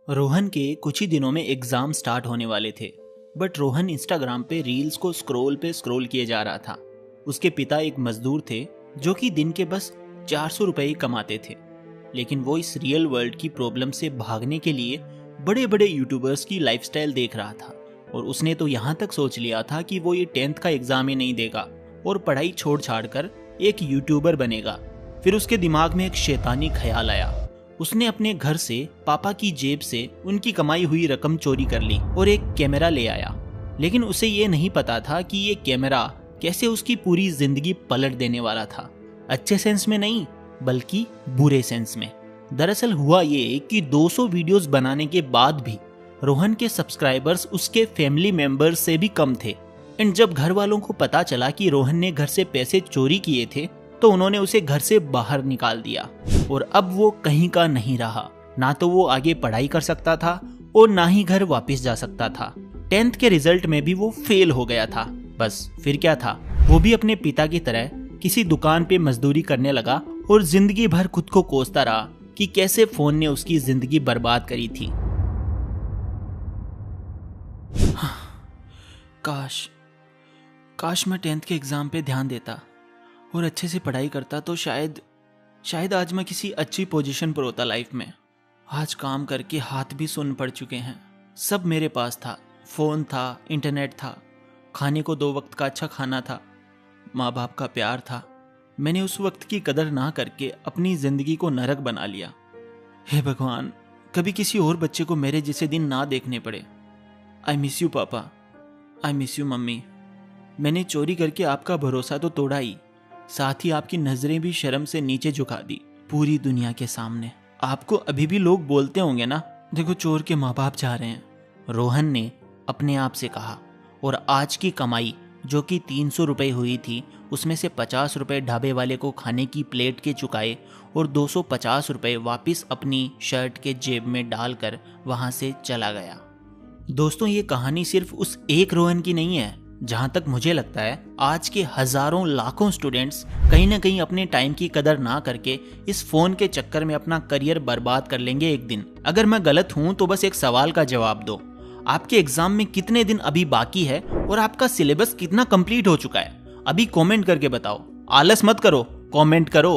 रोहन के कुछ ही दिनों में एग्जाम स्टार्ट होने वाले थे, बट रोहन इंस्टाग्राम पे रील्स को स्क्रॉल किए जा रहा था। उसके पिता एक मजदूर थे जो कि दिन के बस 400 रुपए ही कमाते थे, लेकिन वो इस रियल वर्ल्ड की प्रॉब्लम से भागने के लिए बड़े बड़े यूट्यूबर्स की लाइफस्टाइल देख रहा था। और उसने तो यहाँ तक सोच लिया था कि वो ये 10th का एग्जाम ही नहीं देगा और पढ़ाई छोड़ छाड़ कर एक यूट्यूबर बनेगा। फिर उसके दिमाग में एक शैतानी ख्याल आया। उसने अपने घर से पापा की जेब से उनकी कमाई हुई रकम चोरी कर ली और एक कैमरा ले आया। लेकिन उसे ये नहीं पता था कि ये कैमरा कैसे उसकी पूरी जिंदगी पलट देने वाला था। अच्छे सेंस में नहीं, बल्कि बुरे सेंस में। दरअसल हुआ ये कि 200 वीडियोस बनाने के बाद भी रोहन के सब्सक्राइबर्स उसके फैमिली मेंबर्स से भी कम थे। एंड जब घर वालों को पता चला कि रोहन ने घर से पैसे चोरी किए थे, तो उन्होंने उसे घर से बाहर निकाल दिया और अब वो कहीं का नहीं रहा। ना तो वो आगे पढ़ाई कर सकता था और ना ही घर वापस जा सकता था। 10th के रिजल्ट में भी वो फेल हो गया था। बस फिर क्या था, वो भी अपने पिता की तरह किसी दुकान पे मजदूरी करने लगा और जिंदगी भर खुद को कोसता रहा कि कैसे फोन ने उसकी जिंदगी बर्बाद करी थी। काश मैं 10th के एग्जाम पे ध्यान देता और अच्छे से पढ़ाई करता, तो शायद आज मैं किसी अच्छी पोजीशन पर होता लाइफ में। आज काम करके हाथ भी सुन्न पड़ चुके हैं। सब मेरे पास था, फोन था, इंटरनेट था, खाने को 2 वक्त का अच्छा खाना था, माँ बाप का प्यार था। मैंने उस वक्त की कदर ना करके अपनी जिंदगी को नरक बना लिया। हे भगवान, कभी किसी और बच्चे को मेरे जैसे दिन ना देखने पड़े। आई मिस यू पापा, आई मिस यू मम्मी। मैंने चोरी करके आपका भरोसा तो तोड़ा ही, साथ ही आपकी नजरें भी शर्म से नीचे झुका दी पूरी दुनिया के सामने। आपको अभी भी लोग बोलते होंगे ना, देखो चोर के माँ बाप जा रहे हैं, रोहन ने अपने आप से कहा। और आज की कमाई जो कि 300 रुपए हुई थी, उसमें से 50 रुपए ढाबे वाले को खाने की प्लेट के चुकाए और 250 रुपए वापिस अपनी शर्ट के जेब में डालकर वहां से चला गया। दोस्तों, ये कहानी सिर्फ उस एक रोहन की नहीं है। जहां तक मुझे लगता है, आज के हजारों लाखों स्टूडेंट्स कहीं ना कहीं अपने टाइम की कदर ना करके इस फोन के चक्कर में अपना करियर बर्बाद कर लेंगे एक दिन। अगर मैं गलत हूं तो बस एक सवाल का जवाब दो। आपके एग्जाम में कितने दिन अभी बाकी है और आपका सिलेबस कितना कंप्लीट हो चुका है? अभी कमेंट करके बताओ। आलस मत करो, कमेंट करो।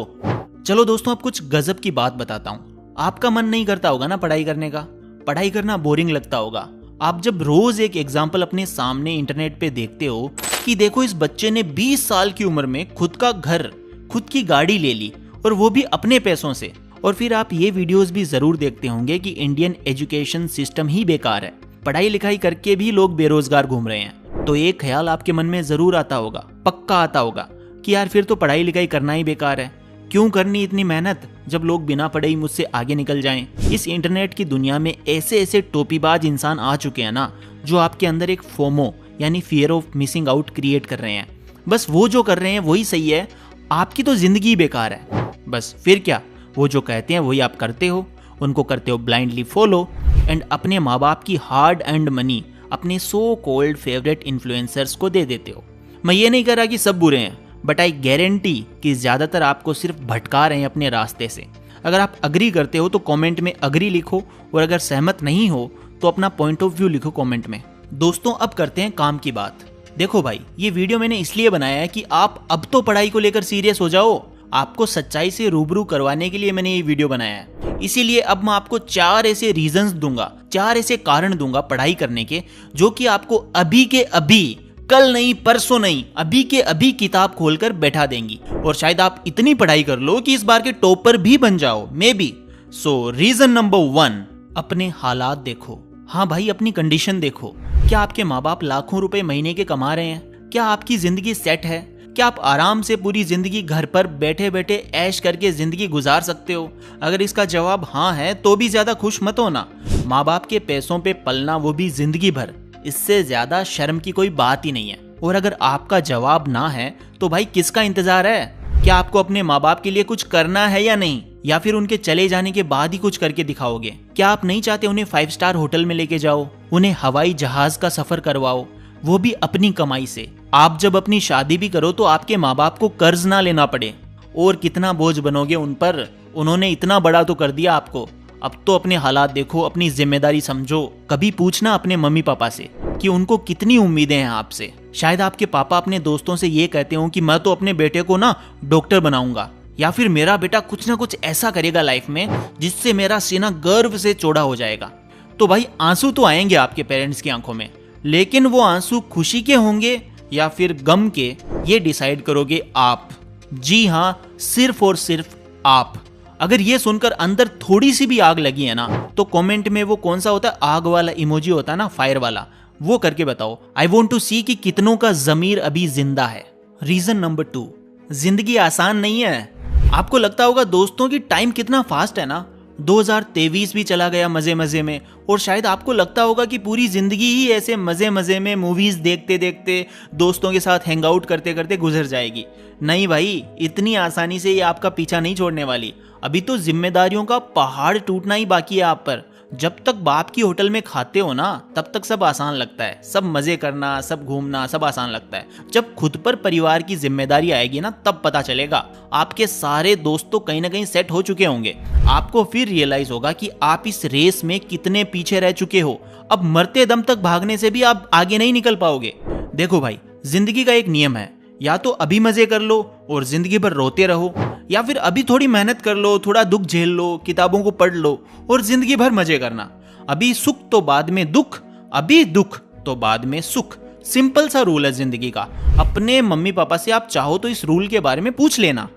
चलो दोस्तों, अब कुछ गजब की बात बताता हूँ। आपका मन नहीं करता होगा ना पढ़ाई करने का? पढ़ाई करना बोरिंग लगता होगा। आप जब रोज एक एग्जाम्पल अपने सामने इंटरनेट पे देखते हो कि देखो इस बच्चे ने 20 साल की उम्र में खुद का घर, खुद की गाड़ी ले ली, और वो भी अपने पैसों से। और फिर आप ये वीडियोस भी जरूर देखते होंगे कि इंडियन एजुकेशन सिस्टम ही बेकार है, पढ़ाई लिखाई करके भी लोग बेरोजगार घूम रहे हैं। तो एक ख्याल आपके मन में जरूर आता होगा, पक्का आता होगा, कि यार फिर तो पढ़ाई लिखाई करना ही बेकार है। क्यों करनी इतनी मेहनत जब लोग बिना पढ़े ही मुझसे आगे निकल जाएं? इस इंटरनेट की दुनिया में ऐसे ऐसे टोपीबाज इंसान आ चुके हैं ना, जो आपके अंदर एक फोमो यानी fear of missing out create कर रहे हैं। बस वो जो कर रहे हैं वही सही है, आपकी तो जिंदगी बेकार है। बस फिर क्या, वो जो कहते हैं वही आप करते हो, उनको करते हो ब्लाइंडली फॉलो, एंड अपने माँ बाप की हार्ड एंड मनी अपने सो कॉल्ड फेवरेट इन्फ्लुएंसर्स को दे देते हो। मैं ये नहीं कह रहा कि सब बुरे हैं, बट आई गारंटी कि ज्यादातर आपको सिर्फ भटका रहे हैं अपने रास्ते से। अगर आप अग्री करते हो तो कमेंट में अग्री लिखो, और अगर सहमत नहीं हो तो अपना पॉइंट ऑफ व्यू लिखो कमेंट में। दोस्तों, अब करते हैं काम की बात। देखो भाई, ये वीडियो मैंने इसलिए बनाया है कि आप अब तो पढ़ाई को लेकर सीरियस हो जाओ। आपको सच्चाई से रूबरू करवाने के लिए मैंने ये वीडियो बनाया है। इसीलिए अब मैं आपको 4 ऐसे रीजंस दूंगा, 4 ऐसे कारण दूंगा पढ़ाई करने के, जो कि आपको अभी के अभी, कल नहीं परसों नहीं, अभी के अभी किताब खोलकर बैठा देंगी। और शायद आप इतनी पढ़ाई कर लो कि इस बार के टॉपर भी बन जाओ, maybe. So reason number 1, अपने हालात देखो। हाँ भाई, अपनी कंडीशन देखो। क्या आपके माँ बाप लाखों रुपए महीने के कमा रहे हैं? क्या आपकी जिंदगी सेट है? क्या आप आराम से पूरी जिंदगी घर पर बैठे बैठे ऐश करके जिंदगी गुजार सकते हो? अगर इसका जवाब हाँ है तो भी ज्यादा खुश मत होना। माँ बाप के पैसों पे पलना, वो भी जिंदगी भर, इससे ज्यादा शर्म की कोई बात ही नहीं है। और अगर आपका जवाब ना है तो भाई किसका इंतजार है? क्या आपको अपने माँ बाप के लिए कुछ करना है या नहीं? या फिर उनके चले जाने के बाद ही कुछ करके दिखाओगे? क्या आप नहीं चाहते उन्हें 5 स्टार होटल में लेके जाओ, उन्हें हवाई जहाज का सफर करवाओ, वो भी अपनी कमाई से? आप जब अपनी शादी भी करो तो आपके माँ बाप को कर्ज ना लेना पड़े। और कितना बोझ बनोगे उन पर? उन्होंने इतना बड़ा तो कर दिया आपको, अब तो अपने हालात देखो, अपनी जिम्मेदारी समझो। कभी पूछना अपने मम्मी पापा से कि उनको कितनी उम्मीदें हैं आपसे। शायद आपके पापा अपने दोस्तों से ये कहते हो कि मैं तो अपने बेटे को ना डॉक्टर बनाऊंगा, या फिर मेरा बेटा कुछ ना कुछ ऐसा करेगा लाइफ में जिससे मेरा सीना गर्व से चौड़ा हो जाएगा। तो भाई आंसू तो आएंगे आपके पेरेंट्स की आंखों में, लेकिन वो आंसू खुशी के होंगे या फिर गम के, ये डिसाइड करोगे आप। जी हाँ, सिर्फ और सिर्फ आप। अगर ये सुनकर अंदर थोड़ी सी भी आग लगी है ना, तो कमेंट में वो कौन सा होता है आग वाला इमोजी होता है ना, फायर वाला, वो करके बताओ। आई वॉन्ट टू सी कि कितनों का जमीर अभी जिंदा है। रीजन नंबर 2, जिंदगी आसान नहीं है। आपको लगता होगा दोस्तों की टाइम कितना फास्ट है ना, 2023 भी चला गया मजे मजे में, और शायद आपको लगता होगा कि पूरी जिंदगी ही ऐसे मजे मजे में मूवीज देखते देखते, दोस्तों के साथ हैंग आउट करते करते गुजर जाएगी। नहीं भाई, इतनी आसानी से ये आपका पीछा नहीं छोड़ने वाली। अभी तो जिम्मेदारियों का पहाड़ टूटना ही बाकी है आप पर। जब तक बाप की होटल में खाते हो ना, तब तक सब आसान लगता है, सब मजे करना, सब घूमना, सब आसान लगता है। जब खुद पर परिवार की जिम्मेदारी आएगी ना, तब पता चलेगा। आपके सारे दोस्त तो कहीं ना कहीं सेट हो चुके होंगे। आपको फिर रियलाइज होगा कि आप इस रेस में कितने पीछे रह चुके हो। अब मरते दम तक भागने से भी आप आगे नहीं निकल पाओगे। देखो भाई, जिंदगी का एक नियम है, या तो अभी मजे कर लो और जिंदगी भर रोते रहो, या फिर अभी थोड़ी मेहनत कर लो, थोड़ा दुख झेल लो, किताबों को पढ़ लो और जिंदगी भर मजे करना। अभी सुख तो बाद में दुख, अभी दुख तो बाद में सुख। सिंपल सा रूल है जिंदगी का। अपने मम्मी पापा से आप चाहो तो इस रूल के बारे में पूछ लेना,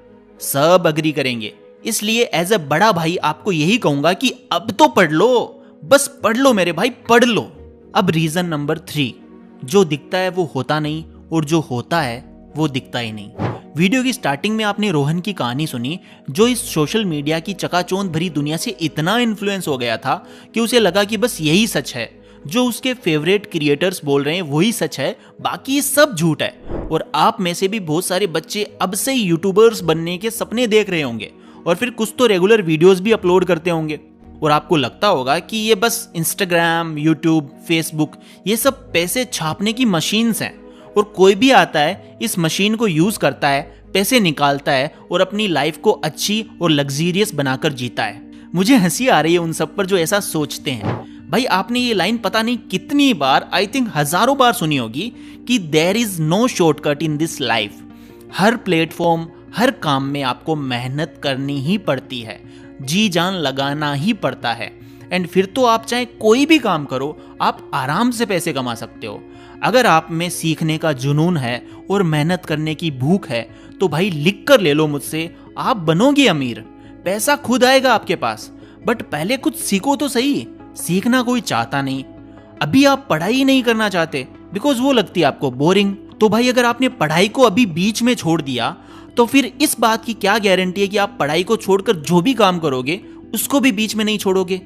सब अग्री करेंगे। इसलिए एज अ बड़ा भाई आपको यही कहूंगा कि अब तो पढ़ लो, बस पढ़ लो मेरे भाई, पढ़ लो। अब रीजन नंबर 3, जो दिखता है वो होता नहीं, और जो होता है वो दिखता ही नहीं। वीडियो की स्टार्टिंग में आपने रोहन की कहानी सुनी, जो इस सोशल मीडिया की चकाचौंध भरी दुनिया से इतना इन्फ्लुएंस हो गया था कि उसे लगा कि बस यही सच है, जो उसके फेवरेट क्रिएटर्स बोल रहे हैं वही सच है, बाकी सब झूठ है। और आप में से भी बहुत सारे बच्चे अब से यूट्यूबर्स बनने के सपने देख रहे होंगे, और फिर कुछ तो रेगुलर वीडियोस भी अपलोड करते होंगे। और आपको लगता होगा कि ये बस इंस्टाग्राम, यूट्यूब, फेसबुक, ये सब पैसे छापने की मशीन्स हैं, और कोई भी आता है इस मशीन को यूज करता है, पैसे निकालता है और अपनी लाइफ को अच्छी और लग्जीरियस बनाकर जीता है। मुझे हंसी आ रही है उन सब पर जो ऐसा सोचते हैं। भाई आपने ये लाइन पता नहीं कितनी बार, आई थिंक हजारों बार सुनी होगी कि there is no shortcut in this life. हर प्लेटफॉर्म, हर काम में आपको मेहनत करनी ही पड़ती है, जी जान लगाना ही पड़ता है। एंड फिर तो आप चाहे कोई भी काम करो, आप आराम से पैसे कमा सकते हो। अगर आप में सीखने का जुनून है और मेहनत करने की भूख है, तो भाई लिख कर ले लो मुझसे, आप बनोगे अमीर। पैसा खुद आएगा आपके पास, बट पहले कुछ सीखो तो सही। सीखना कोई चाहता नहीं। अभी आप पढ़ाई नहीं करना चाहते बिकॉज वो लगती है आपको बोरिंग। तो भाई अगर आपने पढ़ाई को अभी बीच में छोड़ दिया, तो फिर इस बात की क्या गारंटी है कि आप पढ़ाई को छोड़कर जो भी काम करोगे उसको भी बीच में नहीं छोड़ोगे,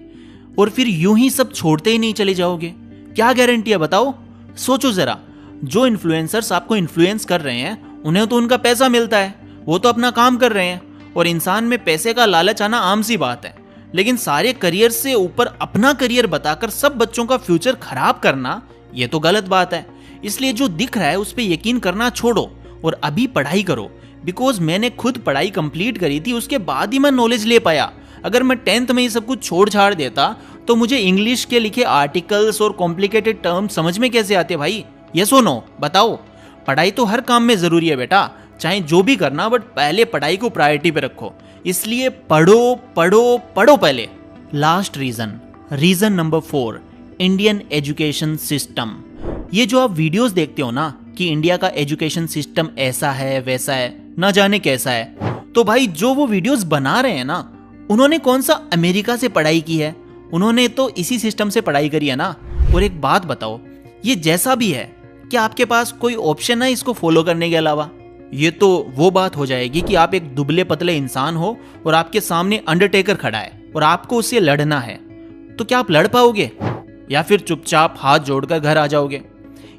और फिर यूं ही सब छोड़ते ही नहीं चले जाओगे? क्या गारंटी है बताओ? सोचो जरा। जो इन्फ्लुएंसर्स आपको इन्फ्लुएंस कर रहे हैं, उन्हें तो उनका पैसा मिलता है, वो तो अपना काम कर रहे हैं, और इंसान में पैसे का लालच आना आम सी बात है। लेकिन सारे करियर से ऊपर अपना करियर बताकर सब बच्चों का फ्यूचर खराब करना, ये तो गलत बात है। इसलिए जो दिख रहा है उस पर यकीन करना छोड़ो और अभी पढ़ाई करो। बिकॉज मैंने खुद पढ़ाई कंप्लीट करी थी, उसके बाद ही मैं नॉलेज ले पाया। अगर मैं 10th में ये सब कुछ छोड़ छाड़ देता तो मुझे इंग्लिश के लिखे आर्टिकल्स और कॉम्प्लिकेटेड टर्म समझ में कैसे आते भाई? यस और नो बताओ। पढ़ाई तो हर काम में जरूरी है बेटा, चाहे जो भी करना, बट पहले पढ़ाई को प्रायोरिटी पे रखो। इसलिए पढ़ो पढ़ो पढ़ो पहले। Last reason number 4, Indian education system. ये जो आप वीडियोस देखते हो ना कि इंडिया का एजुकेशन सिस्टम ऐसा है वैसा है, ना जाने कैसा है, तो भाई जो वो वीडियोस बना रहे हैं ना, उन्होंने कौन सा अमेरिका से पढ़ाई की है? उन्होंने तो इसी सिस्टम से पढ़ाई करी है ना। और एक बात बताओ, ये जैसा भी है, क्या आपके पास कोई ऑप्शन है इसको फॉलो करने के अलावा? ये तो वो बात हो जाएगी कि आप एक दुबले पतले इंसान हो और आपके सामने अंडरटेकर खड़ा है और आपको उससे लड़ना है, तो क्या आप लड़ पाओगे? या फिर चुपचाप हाथ जोड़कर घर आ जाओगे?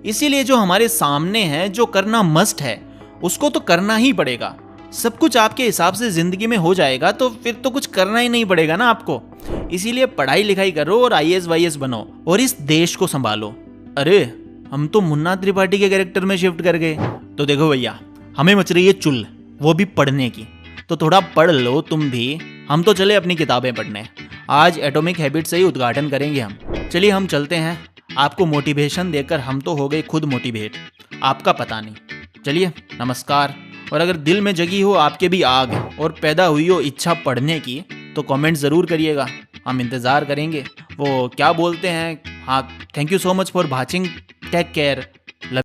इसीलिए जो हमारे सामने है, जो करना मस्ट है, उसको तो करना ही पड़ेगा। सब कुछ आपके हिसाब से जिंदगी में हो जाएगा तो फिर तो कुछ करना ही नहीं पड़ेगा ना आपको। इसीलिए पढ़ाई लिखाई करो और IAS वाईएएस बनो और इस देश को संभालो। अरे हम तो मुन्ना त्रिपाठी के कैरेक्टर में शिफ्ट कर गए। तो देखो भैया, हमें मच रही है चुल, वो भी पढ़ने की। तो थोड़ा पढ़ लो तुम भी। हम तो चले अपनी किताबें पढ़ने। आज एटॉमिक हैबिट से ही उद्घाटन करेंगे हम। चलिए हम चलते हैं। आपको मोटिवेशन देकर हम तो हो गए खुद मोटिवेट, आपका पता नहीं। चलिए नमस्कार। और अगर दिल में जगी हो आपके भी आग और पैदा हुई हो इच्छा पढ़ने की तो कमेंट ज़रूर करिएगा, हम इंतज़ार करेंगे। वो क्या बोलते हैं, हाँ, thank you so much for watching, take care.